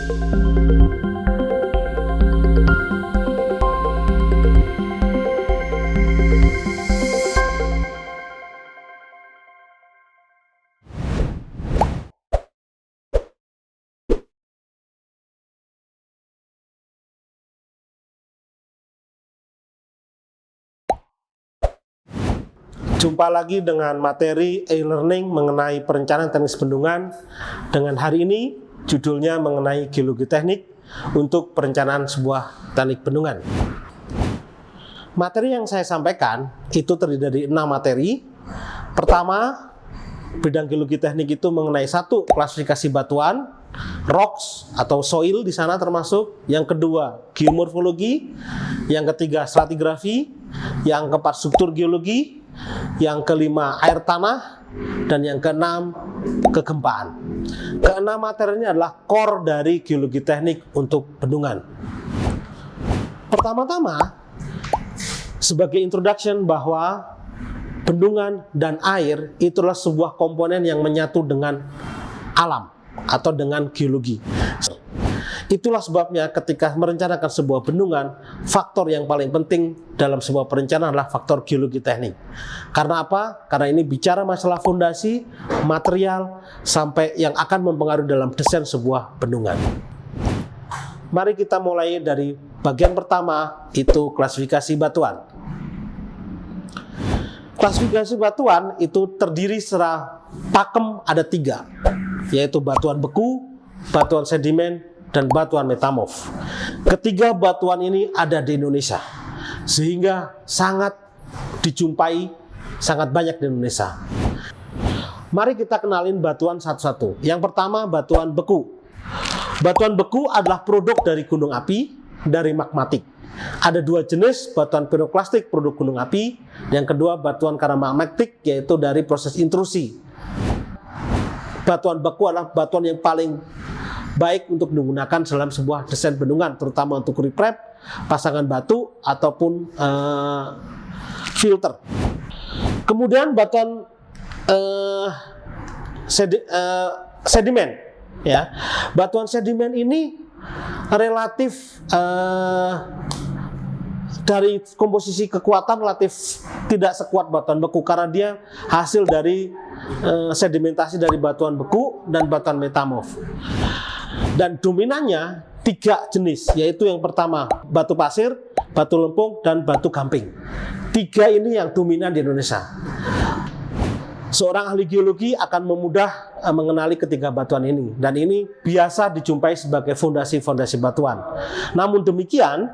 Jumpa lagi dengan materi e-learning mengenai perencanaan teknis bendungan. Dengan hari ini judulnya mengenai geologi teknik untuk perencanaan sebuah teknik bendungan. Materi yang saya sampaikan itu terdiri dari 6 materi. Pertama, bidang geologi teknik itu mengenai 1. Klasifikasi batuan, rocks atau soil di sana termasuk. Yang kedua, geomorfologi. Yang ketiga, stratigrafi. Yang keempat, struktur geologi. Yang kelima, air tanah. Dan yang keenam, kegempaan. Keenam materi ini adalah core dari geologi teknik untuk bendungan. Pertama-tama, sebagai introduction bahwa bendungan dan air itulah sebuah komponen yang menyatu dengan alam atau dengan geologi. Itulah sebabnya ketika merencanakan sebuah bendungan, faktor yang paling penting dalam sebuah perencanaan adalah faktor geologi teknik. Karena apa? Karena ini bicara masalah fondasi, material, sampai yang akan mempengaruhi dalam desain sebuah bendungan. Mari kita mulai dari bagian pertama, itu klasifikasi batuan. Klasifikasi batuan itu terdiri secara pakem ada 3, yaitu batuan beku, batuan sedimen, dan batuan metamorf. Ketiga batuan ini ada di Indonesia, sehingga sangat dijumpai, sangat banyak di Indonesia. Mari kita kenalin batuan satu-satu. Yang pertama, batuan beku. Batuan beku adalah produk dari gunung api, dari magmatik. Ada 2 jenis, batuan piroklastik produk gunung api, yang kedua batuan karena magmatik, yaitu dari proses intrusi. Batuan beku adalah batuan yang paling baik untuk digunakan dalam sebuah desain bendungan, terutama untuk riprap, pasangan batu, ataupun filter. Kemudian batuan sedimen. Ya, batuan sedimen ini relatif dari komposisi kekuatan relatif tidak sekuat batuan beku karena dia hasil dari sedimentasi dari batuan beku dan batuan metamorf. Dan dominannya 3 jenis, yaitu yang pertama batu pasir, batu lempung, dan batu gamping. 3 ini yang dominan di Indonesia. Seorang ahli geologi akan memudah mengenali ketiga batuan ini, dan ini biasa dijumpai sebagai fondasi-fondasi batuan. Namun demikian,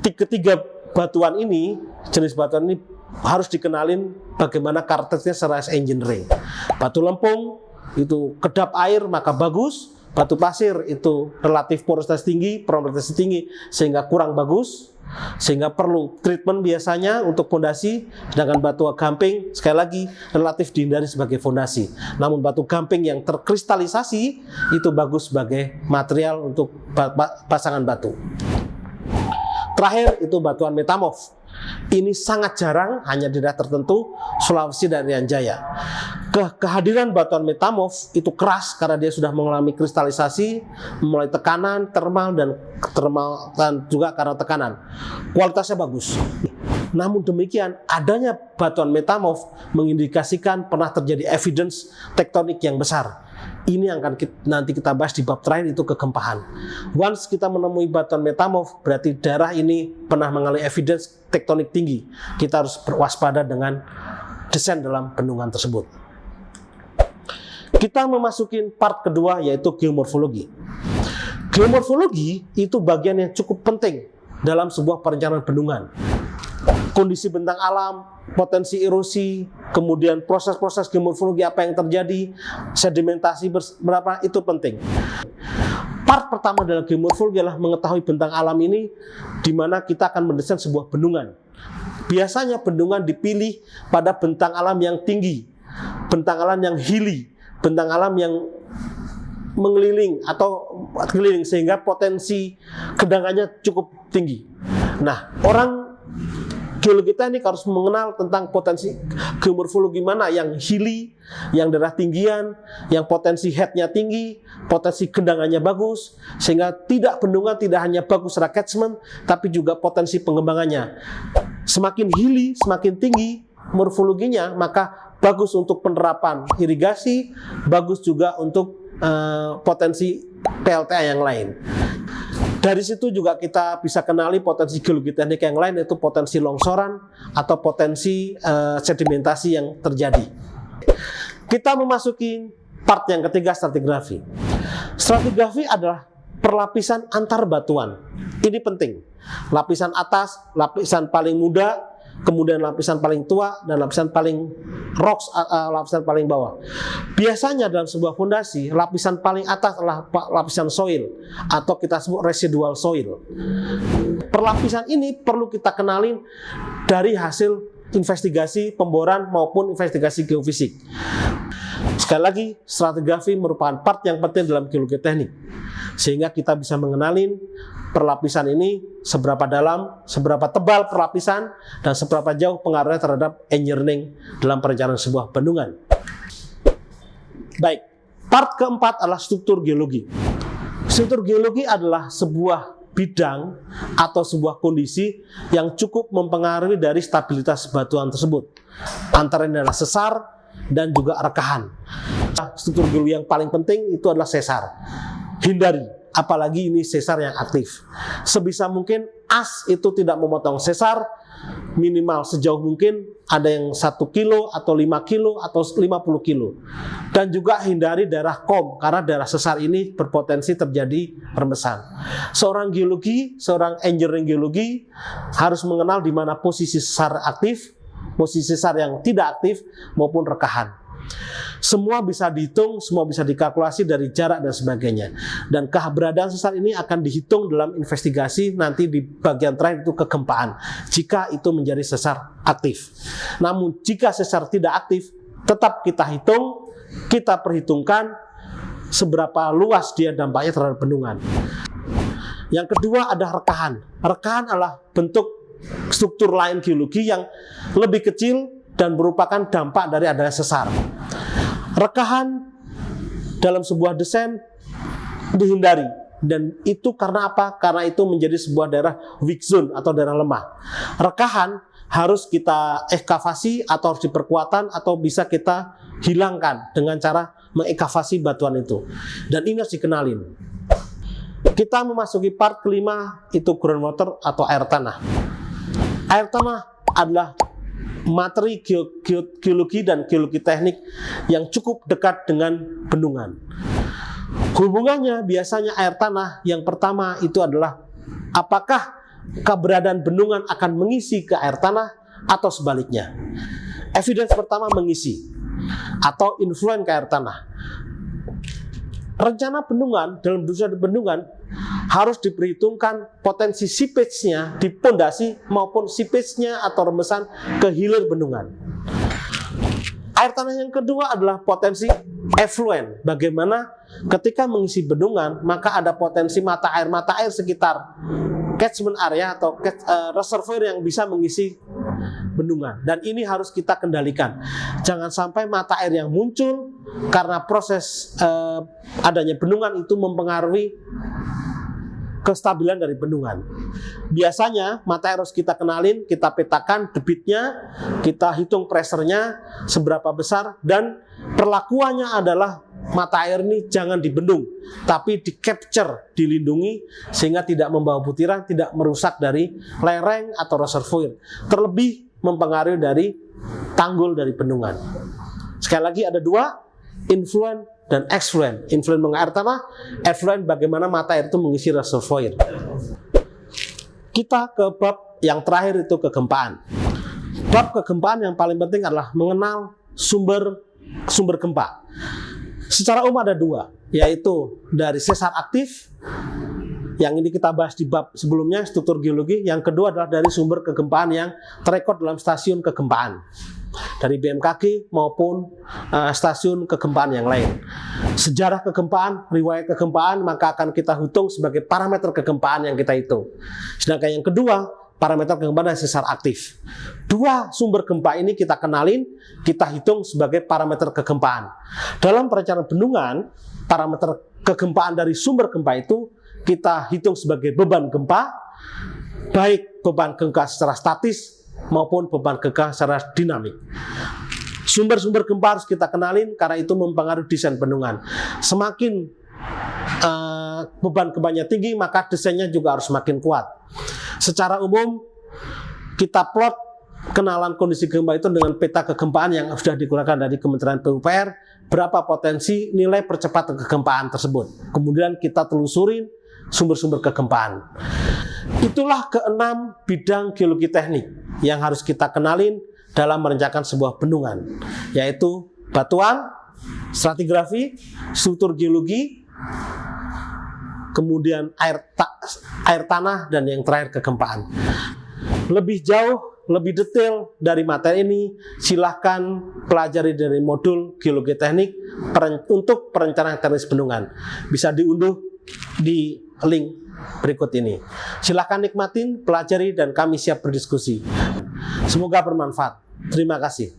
ketiga batuan ini, jenis batuan ini harus dikenalin bagaimana karakteristiknya secara engineering. Batu lempung itu kedap air maka bagus, batu pasir itu relatif porositas tinggi, probabilitas tinggi sehingga kurang bagus, sehingga perlu treatment biasanya untuk fondasi. Sedangkan batu gamping sekali lagi relatif dihindari sebagai fondasi. Namun batu gamping yang terkristalisasi itu bagus sebagai material untuk pasangan batu. Terakhir itu batuan metamorf. Ini sangat jarang, hanya di daerah tertentu, Sulawesi dan Irian Jaya. Kehadiran batuan metamorf itu keras karena dia sudah mengalami kristalisasi, mulai tekanan, termal dan juga karena tekanan. Kualitasnya bagus. Namun demikian, adanya batuan metamorf mengindikasikan pernah terjadi evidence tektonik yang besar. Ini yang akan nanti kita bahas di bab terakhir, itu kegempaan. Once kita menemui batuan metamorf, berarti daerah ini pernah mengalami evidence tektonik tinggi. Kita harus berwaspada dengan desain dalam bendungan tersebut. Kita memasuki part kedua, yaitu geomorfologi. Geomorfologi itu bagian yang cukup penting dalam sebuah perencanaan bendungan. Kondisi bentang alam, potensi erosi, kemudian proses-proses geomorfologi apa yang terjadi, sedimentasi berapa, itu penting. Part pertama dalam geomorfologi adalah mengetahui bentang alam ini, di mana kita akan mendesain sebuah bendungan. Biasanya bendungan dipilih pada bentang alam yang tinggi, bentang alam yang hilly, bentang alam yang mengeliling atau keliling sehingga potensi genangannya cukup tinggi. Nah, orang Geologi teknik harus mengenal tentang potensi geomorfologi mana yang hilly, yang daerah tinggian, yang potensi headnya tinggi, potensi gendangannya bagus, sehingga bendungan tidak hanya bagus secara catchment, tapi juga potensi pengembangannya. Semakin hilly, semakin tinggi morfologinya, maka bagus untuk penerapan irigasi, bagus juga untuk potensi PLTA yang lain. Dari situ juga kita bisa kenali potensi geologi teknik yang lain, yaitu potensi longsoran atau potensi sedimentasi yang terjadi. Kita memasuki part yang ketiga, stratigrafi. Stratigrafi adalah perlapisan antar batuan. Ini penting. Lapisan atas, lapisan paling muda, kemudian lapisan paling tua, dan lapisan paling rocks, lapisan paling bawah. Biasanya dalam sebuah fondasi, lapisan paling atas adalah lapisan soil, atau kita sebut residual soil. Perlapisan ini perlu kita kenalin dari hasil investigasi pemboran maupun investigasi geofisik. Sekali lagi, stratigrafi merupakan part yang penting dalam geologi teknik, sehingga kita bisa mengenalin perlapisan ini seberapa dalam, seberapa tebal perlapisan, dan seberapa jauh pengaruhnya terhadap engineering dalam perencanaan sebuah bendungan. Baik, part keempat adalah struktur geologi. Struktur geologi adalah sebuah bidang atau sebuah kondisi yang cukup mempengaruhi dari stabilitas batuan tersebut, antara adalah sesar dan juga rekahan. Struktur geologi yang paling penting itu adalah sesar. Hindari, apalagi ini sesar yang aktif. Sebisa mungkin as itu tidak memotong sesar, minimal sejauh mungkin, ada yang 1 kilo atau 5 kilo atau 50 kilo. Dan juga hindari daerah kom, karena daerah sesar ini berpotensi terjadi rembesan. Seorang geologi, seorang engineering geologi harus mengenal di mana posisi sesar aktif, posisi sesar yang tidak aktif, maupun rekahan. Semua bisa dihitung, semua bisa dikalkulasi dari jarak dan sebagainya. Dan keberadaan sesar ini akan dihitung dalam investigasi nanti di bagian terakhir, itu kegempaan, jika itu menjadi sesar aktif. Namun jika sesar tidak aktif, tetap kita hitung, kita perhitungkan seberapa luas dia dampaknya terhadap bendungan. Yang kedua ada rekahan. Rekahan adalah bentuk struktur lain geologi yang lebih kecil dan merupakan dampak dari adanya sesar. Rekahan dalam sebuah desain dihindari, dan itu karena apa? Karena itu menjadi sebuah daerah weak zone atau daerah lemah. Rekahan harus kita ekavasi atau harus diperkuatan atau bisa kita hilangkan dengan cara mengekavasi batuan itu. Dan ini harus dikenalin. Kita memasuki part kelima, itu groundwater atau air tanah. Air tanah adalah materi geologi dan geologi teknik yang cukup dekat dengan bendungan. Hubungannya biasanya air tanah yang pertama itu adalah apakah keberadaan bendungan akan mengisi ke air tanah atau sebaliknya. Evidence pertama mengisi atau influence ke air tanah. Rencana bendungan, dalam desain bendungan harus diperhitungkan potensi seepage-nya di pondasi maupun seepage-nya atau rembesan ke hilir bendungan. Air tanah yang kedua adalah potensi effluent. Bagaimana ketika mengisi bendungan, maka ada potensi mata air sekitar catchment area atau reservoir yang bisa mengisi bendungan. Dan ini harus kita kendalikan. Jangan sampai mata air yang muncul karena proses adanya bendungan itu mempengaruhi kestabilan dari bendungan. Biasanya mata air harus kita kenalin, kita petakan debitnya, kita hitung pressure-nya seberapa besar, dan perlakuannya adalah mata air ini jangan dibendung, tapi di capture, dilindungi sehingga tidak membawa butiran, tidak merusak dari lereng atau reservoir, terlebih mempengaruhi dari tanggul dari bendungan. Sekali lagi ada dua, influent dan effluent. Influent mengair tanah, effluent bagaimana mata air itu mengisi reservoir. Kita ke bab yang terakhir, itu kegempaan. Bab kegempaan yang paling penting adalah mengenal sumber gempa. Secara umum ada dua, yaitu dari sesar aktif, yang ini kita bahas di bab sebelumnya, struktur geologi. Yang kedua adalah dari sumber kegempaan yang terekod dalam stasiun kegempaan, dari BMKG maupun stasiun kegempaan yang lain. Sejarah kegempaan, riwayat kegempaan, maka akan kita hitung sebagai parameter kegempaan yang kita hitung. Sedangkan yang kedua, parameter kegempaan dari sesar aktif. Dua sumber gempa ini kita kenalin, kita hitung sebagai parameter kegempaan. Dalam perencanaan bendungan, parameter kegempaan dari sumber gempa itu kita hitung sebagai beban gempa, baik beban gempa secara statis maupun beban gempa secara dinamik. Sumber-sumber gempa harus kita kenalin karena itu mempengaruhi desain bendungan. Semakin beban gempanya tinggi, maka desainnya juga harus semakin kuat. Secara umum, kita plot kenalan kondisi gempa itu dengan peta kegempaan yang sudah dikeluarkan dari Kementerian PUPR, berapa potensi nilai percepatan kegempaan tersebut. Kemudian kita telusurin sumber-sumber kegempaan. Itulah keenam bidang geologi teknik yang harus kita kenalin dalam merencanakan sebuah bendungan, yaitu batuan, stratigrafi, struktur geologi, kemudian air tanah, dan yang terakhir kegempaan. Lebih jauh, lebih detail dari materi ini, silahkan pelajari dari modul geologi teknik untuk perencanaan teknis bendungan. Bisa diunduh di link berikut ini. Silahkan nikmatin, pelajari, dan kami siap berdiskusi. Semoga bermanfaat. Terima kasih.